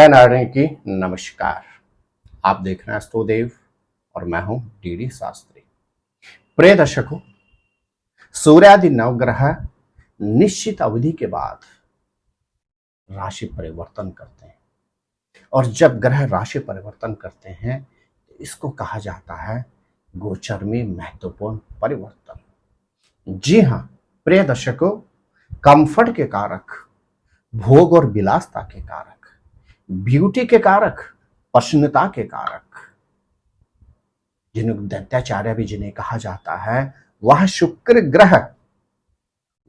जय नारायण की नमस्कार। आप देख रहे हैं अस्तोदेव और मैं हूं डीडी शास्त्री। प्रिय दर्शकों, सूर्यादि नवग्रह निश्चित अवधि के बाद राशि परिवर्तन करते हैं और जब ग्रह राशि परिवर्तन करते हैं तो इसको कहा जाता है गोचर में महत्वपूर्ण परिवर्तन। जी हां प्रिय दर्शकों, कंफर्ट के कारक, भोग और विलासता के कारक, ब्यूटी के कारक, प्रसन्नता के कारक, जिन्हें दैत्याचार्य भी जिन्हें कहा जाता है, वह शुक्र ग्रह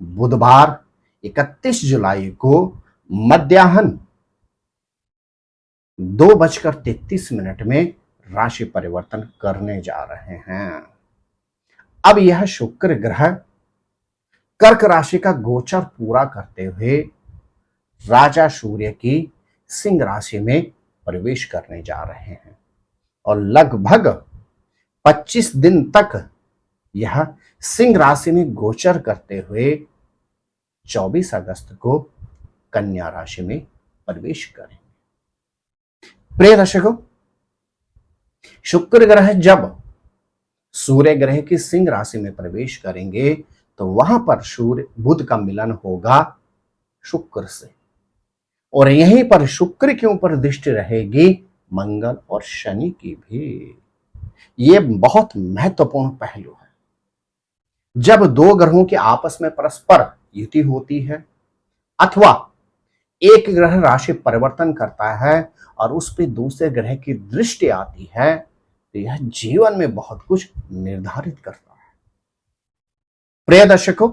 बुधवार 31 जुलाई को मध्याह्न 2:33 में राशि परिवर्तन करने जा रहे हैं। अब यह शुक्र ग्रह कर्क राशि का गोचर पूरा करते हुए राजा सूर्य की सिंह राशि में प्रवेश करने जा रहे हैं और लगभग 25 दिन तक यह सिंह राशि में गोचर करते हुए 24 अगस्त को कन्या राशि में प्रवेश करेंगे। प्रिय दर्शकों, शुक्र ग्रह जब सूर्य ग्रह की सिंह राशि में प्रवेश करेंगे तो वहां पर सूर्य बुध का मिलन होगा शुक्र से, और यहीं पर शुक्र के ऊपर दृष्टि रहेगी मंगल और शनि की भी। ये बहुत महत्वपूर्ण पहलू है। जब दो ग्रहों की आपस में परस्पर युति होती है अथवा एक ग्रह राशि परिवर्तन करता है और उस पर दूसरे ग्रह की दृष्टि आती है तो यह जीवन में बहुत कुछ निर्धारित करता है। प्रिय दर्शकों,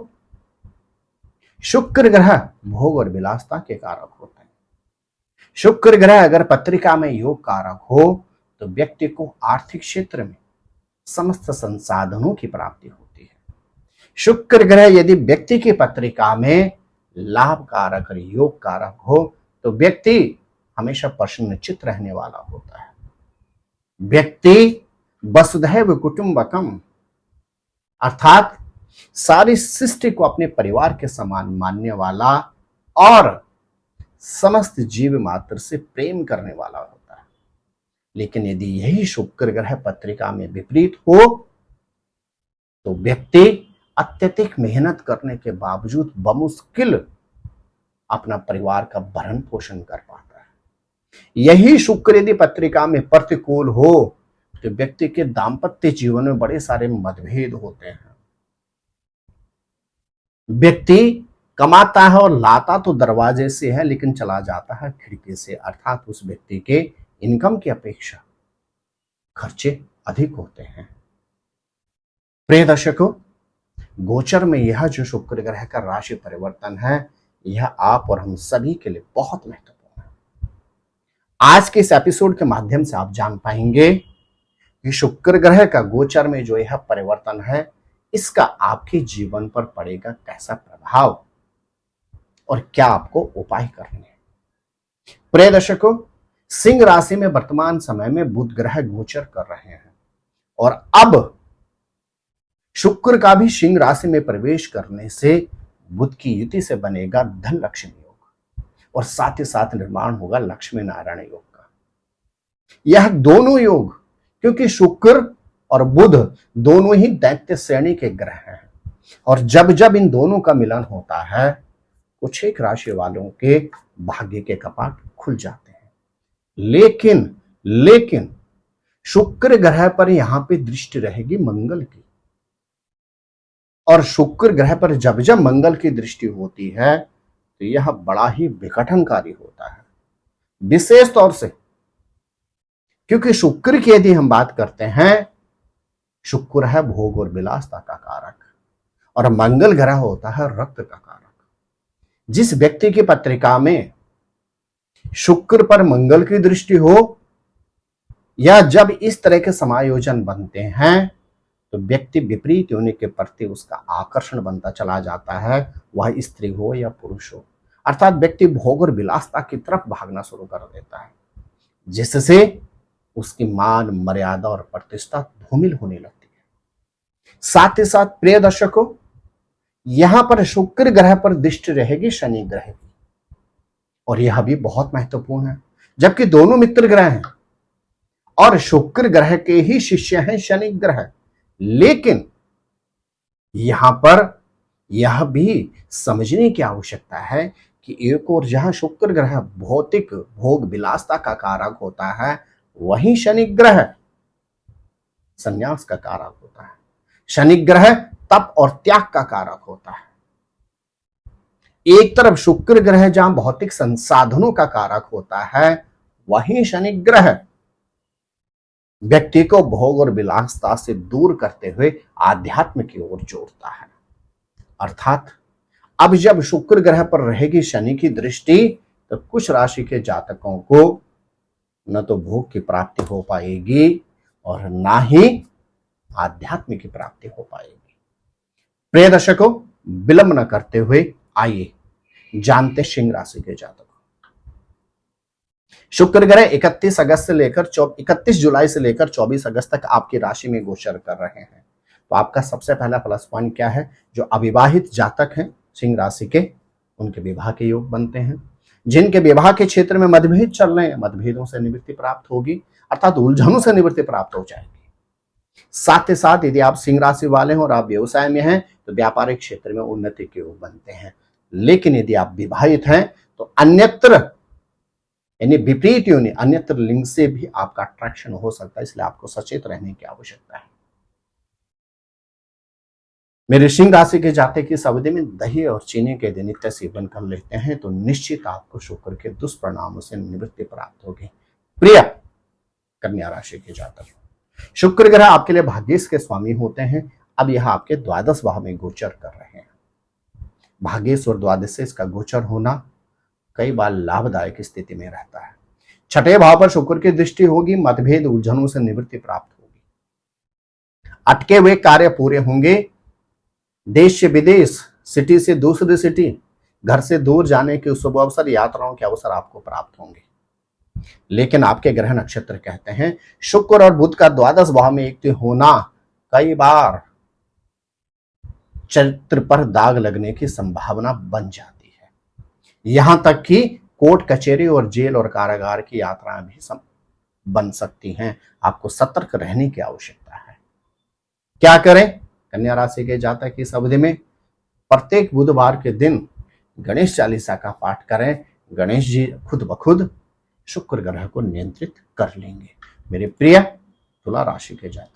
शुक्र ग्रह भोग और विलासता के कारक होते हैं। शुक्र ग्रह अगर पत्रिका में योग कारक हो तो व्यक्ति को आर्थिक क्षेत्र में समस्त संसाधनों की प्राप्ति होती है। शुक्र ग्रह यदि व्यक्ति की पत्रिका में लाभ कारक और योग कारक हो तो व्यक्ति हमेशा प्रसन्नचित्त रहने वाला होता है। व्यक्ति वसुधैव कुटुंबकम अर्थात सारी सृष्टि को अपने परिवार के समान मानने वाला और समस्त जीव मात्र से प्रेम करने वाला होता है। लेकिन यदि यही शुक्र ग्रह पत्रिका में विपरीत हो तो व्यक्ति अत्यधिक मेहनत करने के बावजूद बमुश्किल अपना परिवार का भरण पोषण कर पाता है। यही शुक्र यदि पत्रिका में प्रतिकूल हो तो व्यक्ति के दाम्पत्य जीवन में बड़े सारे मतभेद होते हैं। व्यक्ति कमाता है और लाता तो दरवाजे से है लेकिन चला जाता है खिड़की से, अर्थात उस व्यक्ति के इनकम की अपेक्षा खर्चे अधिक होते हैं। प्रिय दर्शकों, गोचर में यह जो शुक्र ग्रह का राशि परिवर्तन है यह आप और हम सभी के लिए बहुत महत्वपूर्ण है। आज के इस एपिसोड के माध्यम से आप जान पाएंगे कि शुक्र ग्रह का गोचर में जो यह परिवर्तन है इसका आपके जीवन पर पड़ेगा कैसा प्रभाव और क्या आपको उपाय करने हैं। प्रिय दर्शकों, सिंह राशि में वर्तमान समय में बुध ग्रह गोचर कर रहे हैं और अब शुक्र का भी सिंह राशि में प्रवेश करने से बुध की युति से बनेगा धन लक्ष्मी योग और साथ ही साथ निर्माण होगा लक्ष्मी नारायण योग का। यह दोनों योग, क्योंकि शुक्र और बुध दोनों ही दैत्य श्रेणी के ग्रह हैं और जब जब इन दोनों का मिलन होता है कुछ एक राशि वालों के भाग्य के कपाट खुल जाते हैं। लेकिन शुक्र ग्रह पर यहां पे दृष्टि रहेगी मंगल की, और शुक्र ग्रह पर जब जब मंगल की दृष्टि होती है तो यह बड़ा ही विघटनकारी होता है। विशेष तौर से क्योंकि शुक्र की यदि हम बात करते हैं, शुक्र है भोग और विलासता का कारक और मंगल ग्रह होता है रक्त का कारक। जिस व्यक्ति की पत्रिका में शुक्र पर मंगल की दृष्टि हो या जब इस तरह के समायोजन बनते हैं तो व्यक्ति विपरीत होने के प्रति उसका आकर्षण बनता चला जाता है, वह स्त्री हो या पुरुष हो, अर्थात व्यक्ति भोग और विलासता की तरफ भागना शुरू कर देता है जिससे उसकी मान मर्यादा और प्रतिष्ठा धूमिल होने लगती है। साथ ही साथ प्रिय दर्शकों, यहां पर शुक्र ग्रह पर दृष्टि रहेगी शनि ग्रह की और यह भी बहुत महत्वपूर्ण है जबकि दोनों मित्र ग्रह हैं और शुक्र ग्रह के ही शिष्य हैं शनि ग्रह। लेकिन यहां पर यह भी समझने की आवश्यकता है कि एक और जहां शुक्र ग्रह भौतिक भोग विलासता का कारक होता है, वहीं शनि ग्रह संन्यास का कारक होता है। शनि ग्रह तप और त्याग का कारक होता है। एक तरफ शुक्र ग्रह जहां भौतिक संसाधनों का कारक होता है, वहीं शनि ग्रह व्यक्ति को भोग और विलासता से दूर करते हुए आध्यात्म की ओर जोड़ता है। अर्थात अब जब शुक्र ग्रह पर रहेगी शनि की दृष्टि, तो कुछ राशि के जातकों को न तो भोग की प्राप्ति हो पाएगी और ना ही आध्यात्म की प्राप्ति हो पाएगी। प्रिय दर्शकों, विलंब न करते हुए आइए जानते सिंह राशि के जातकों। शुक्र ग्रह 31 जुलाई से लेकर 24 अगस्त तक आपकी राशि में गोचर कर रहे हैं। तो आपका सबसे पहला प्लस पॉइंट क्या है? जो अविवाहित जातक हैं सिंह राशि के, उनके विवाह के योग बनते हैं। जिनके विवाह के क्षेत्र में मतभेद चल रहे हैं, मतभेदों से निवृत्ति प्राप्त होगी, अर्थात उलझनों से निवृत्ति प्राप्त हो जाएगी। साथ ही साथ यदि आप सिंह राशि वाले हैं और आप व्यवसाय में हैं, तो व्यापारिक क्षेत्र में उन्नति के योग बनते हैं। लेकिन यदि आप विवाहित हैं, तो अन्यत्र यानी विपरीत योनि अन्यत्र लिंग से भी आपका अट्रैक्शन हो सकता है, इसलिए आपको सचेत रहने की आवश्यकता है। मेरे सिंह राशि के जातक की इस अवधि में दही और चीनी के दिन नित्य सेवन कर लेते हैं, तो निश्चित आपको शुक्र के दुष्परिणामों से निवृत्ति प्राप्त होगी। प्रिय कन्या राशि के जातक, शुक्र ग्रह आपके लिए भाग्येश के स्वामी होते हैं। अब यह आपके द्वादश भाव में गोचर कर रहे हैं। भाग्येश और द्वादशेश का गोचर होना कई बार लाभदायक स्थिति में रहता है। छठे भाव पर शुक्र की दृष्टि होगी, मतभेद उलझनों से निवृत्ति प्राप्त होगी, अटके हुए कार्य पूरे होंगे, देश से विदेश, सिटी से दूसरी सिटी, घर से दूर जाने के शुभ अवसर, यात्राओं के अवसर आपको प्राप्त होंगे। लेकिन आपके ग्रह नक्षत्र कहते हैं शुक्र और बुध का द्वादश भाव में युक्ति होना कई बार चरित्र पर दाग लगने की संभावना बन जाती है। यहां तक कि कोर्ट कचहरी और जेल और कारागार की यात्राएं भी बन सकती हैं। आपको सतर्क रहने की आवश्यकता है। क्या करें? कन्या राशि के जातक इस अवधि में प्रत्येक बुधवार के दिन गणेश चालीसा का पाठ करें। गणेश जी खुद ब खुद शुक्र ग्रह को नियंत्रित कर लेंगे। मेरे प्रिय तुला राशि के जातक,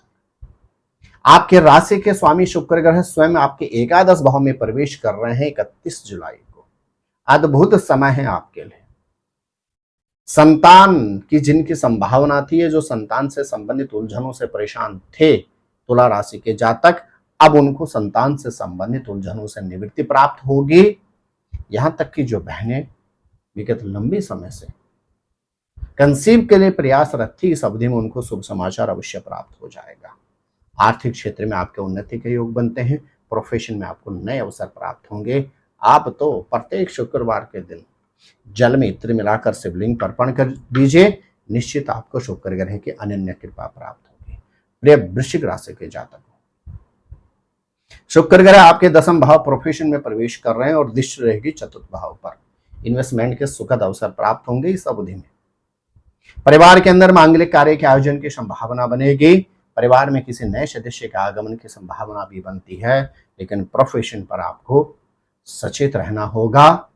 आपके राशि के स्वामी शुक्र ग्रह स्वयं आपके एकादश भाव में प्रवेश कर रहे हैं 31 जुलाई को। अद्भुत समय है आपके लिए। संतान की जिनकी संभावना थी, जो संतान से संबंधित उलझनों से परेशान थे तुला राशि के जातक, अब उनको संतान से संबंधित उलझनों से निवृत्ति प्राप्त होगी। यहां तक कि जो बहनें विगत लंबे समय से कंसीव के लिए प्रयासरत थी, इस अवधि में उनको शुभ समाचार अवश्य प्राप्त हो जाएगा। आर्थिक क्षेत्र में आपके उन्नति के योग बनते हैं। प्रोफेशन में आपको नए अवसर प्राप्त होंगे। आप तो प्रत्येक शुक्रवार के दिन जल में इत्र मिलाकर शिवलिंग पर अर्पण कर दीजिए, निश्चित आपको शुक्र ग्रह की अनन्य कृपा प्राप्त होगी। प्रिय वृश्चिक राशि के जातक, शुक्र ग्रह आपके दसम भाव प्रोफेशन में प्रवेश कर रहे हैं और दृष्टि रहेगी चतुर्थ भाव पर। इन्वेस्टमेंट के सुखद अवसर प्राप्त होंगे इस अवधि में। परिवार के अंदर मांगलिक कार्य के आयोजन की संभावना बनेगी। परिवार में किसी नए सदस्य के आगमन की संभावना भी बनती है। लेकिन प्रोफेशन पर आपको सचेत रहना होगा।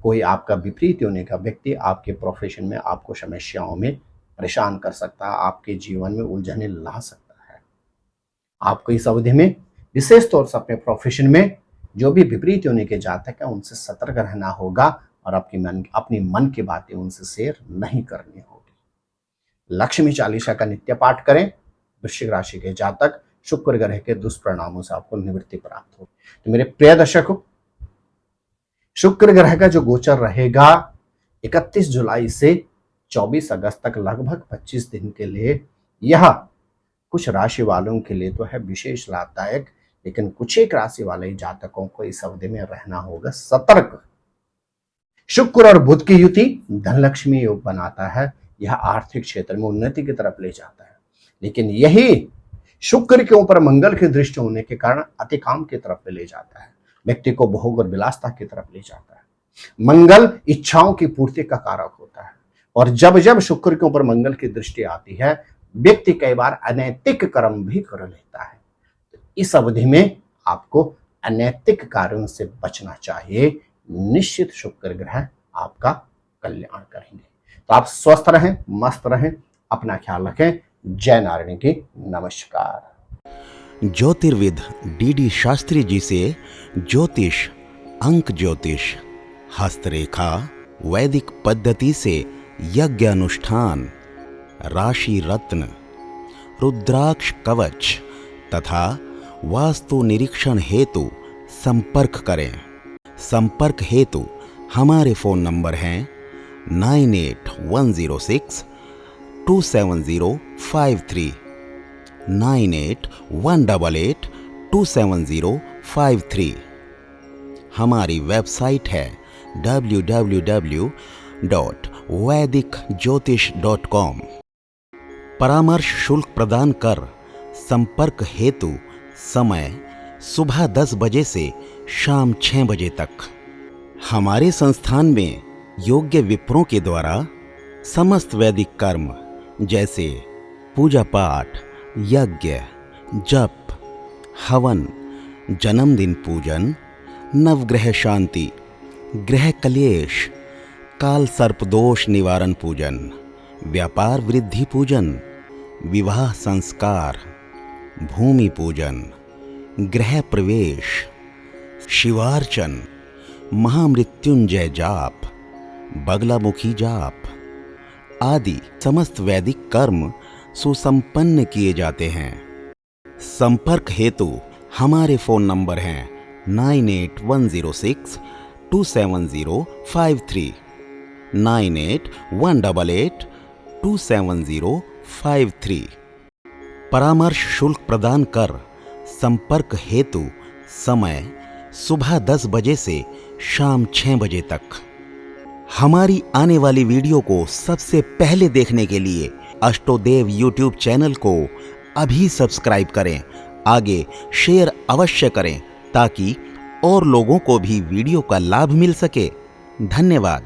कोई आपका विपरीत होने का व्यक्ति आपके प्रोफेशन में आपको समस्याओं में परेशान कर सकता है, आपके जीवन में उलझने ला सकता है। आपको इस अवधि में विशेष तौर से अपने प्रोफेशन में जो भी विपरीत होने के जातक है, उनसे सतर्क रहना होगा और अपनी मन की बातें उनसे शेयर नहीं करनी होगी। लक्ष्मी चालीसा का नित्य पाठ करें। वृश्चिक राशि के जातक, शुक्र ग्रह के दुष्परिणामों से आपको निवृत्ति प्राप्त हो। तो मेरे प्रिय दर्शकों, शुक्र ग्रह का जो गोचर रहेगा 31 जुलाई से 24 अगस्त तक, लगभग 25 दिन के लिए, यह कुछ राशि वालों के लिए तो है विशेष लाभदायक, लेकिन कुछ एक राशि वाले जातकों को इस अवधि में रहना होगा सतर्क। शुक्र और बुध की युति धनलक्ष्मी योग बनाता है। यह आर्थिक क्षेत्र में उन्नति की तरफ ले जाता है। लेकिन यही शुक्र के ऊपर मंगल की दृष्टि होने के कारण अति काम की तरफ ले जाता है। व्यक्ति को भोग और विलासता की तरफ ले जाता है। मंगल इच्छाओं की पूर्ति का कारक होता है। और जब जब शुक्र के ऊपर मंगल की दृष्टि आती है, व्यक्ति कई बार अनैतिक कर्म भी कर लेता है। तो इस अवधि में आपको अनैतिक कार्यों से बचना चाहिए। निश्चित शुक्र ग्रह आपका कल्याण करेंगे। तो आप स्वस्थ रहें, मस्त रहें, अपना ख्याल रखें। जय नारायण की नमस्कार। ज्योतिर्विद डीडी शास्त्री जी से ज्योतिष, अंक ज्योतिष, हस्तरेखा, वैदिक पद्धति से यज्ञ अनुष्ठान, राशि रत्न, रुद्राक्ष कवच तथा वास्तु निरीक्षण हेतु संपर्क करें। संपर्क हेतु हमारे फोन नंबर हैं 9811062705 9818827053। हमारी वेबसाइट है www.vedicjyotish.com। परामर्श शुल्क प्रदान कर संपर्क हेतु समय सुबह 10 बजे से शाम 6 बजे तक। हमारे संस्थान में योग्य विप्रों के द्वारा समस्त वैदिक कर्म जैसे पूजा पाठ, यज्ञ, जप, हवन, जन्मदिन पूजन, नवग्रह शांति, ग्रह कलेश, काल सर्पदोष निवारण पूजन, व्यापार वृद्धि पूजन, विवाह संस्कार, भूमि पूजन, गृह प्रवेश, शिवार्चन, महामृत्युंजय जाप, बगलामुखी जाप आदि समस्त वैदिक कर्म सुसंपन्न किए जाते हैं। संपर्क हेतु हमारे फोन नंबर हैं 9810627053, 9818827053। परामर्श शुल्क प्रदान कर संपर्क हेतु समय सुबह 10 बजे से शाम 6 बजे तक। हमारी आने वाली वीडियो को सबसे पहले देखने के लिए अष्टोदेव यूट्यूब चैनल को अभी सब्सक्राइब करें। आगे शेयर अवश्य करें ताकि और लोगों को भी वीडियो का लाभ मिल सके। धन्यवाद।